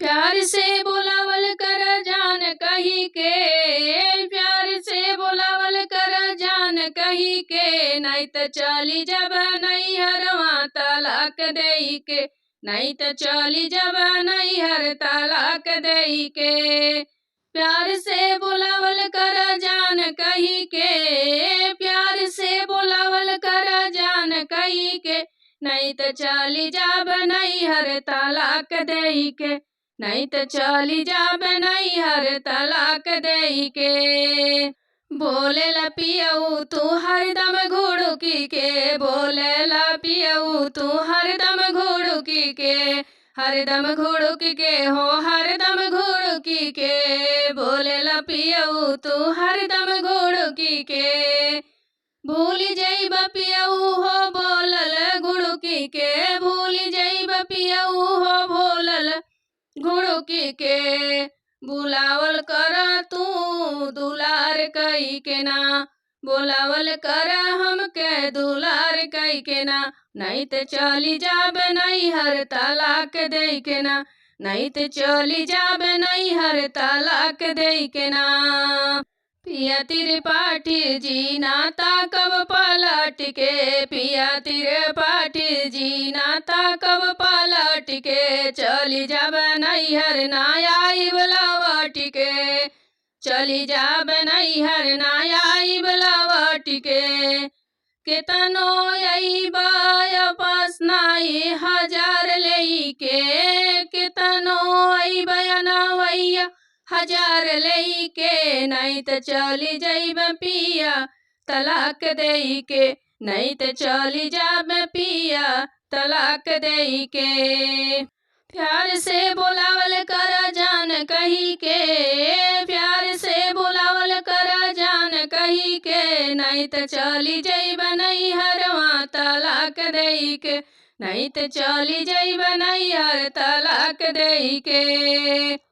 प्यार से बुलावल कर जान कही के, प्यार से बुलावल कर जान कही के, नहीं त चली जब नैहरवा तलाक देई के, नहीं त चली जब नैहर तलाक देई के। प्यार से बुलावल कर जान कही के, प्यार से बुलावल कर जान कही के, नहीं त चली जब नैहर तलाक देई के, नहीं त चली जाब नैहर तलाक देई के। बोले ला पियऊ तू हरदम घुड़ुकी के, बोले ला पियऊ तू हरदम घुड़ुकी के, हरदम घुड़ुकी के हो हरदम घुड़ुकी के। बोले ला पियऊ तू हरदम घुड़ुकी के, भूल जइब पियऊ हो बोलल घुड़ुकी के, भूल जइब पियऊ हो बोलल घुड़ुकी के। बुलावल कर तू दुलार कई के ना, बुलावल कर हमके दुलार कई के ना, नहीं त चली जाब नैहर तलाक देई के ना, नहीं त चली जाब नैहर तलाक देई के ना। पिया त्रिपाठी जी नाता कब पलट के, पिया त्रिपाठी जी नाता कब पलट के, चली जाब नैहर ना आइब लौट के, चली जाब नैहर ना आइब लौट के। केतनो अइब वापस नाई हजार लेई के, केतनो अइब नवैया हजार लेई के, नहीं त चली जइब पिया तलाक देई के, नहीं त चली जाब पिया तलाक देई के। प्यार से बुलावल कर जान कही के, प्यार से बुलावल कर जान कही के, नहीं त चली जइब नैहरवा तलाक देई के, नहीं त चली जइब नैहर तलाक देई के।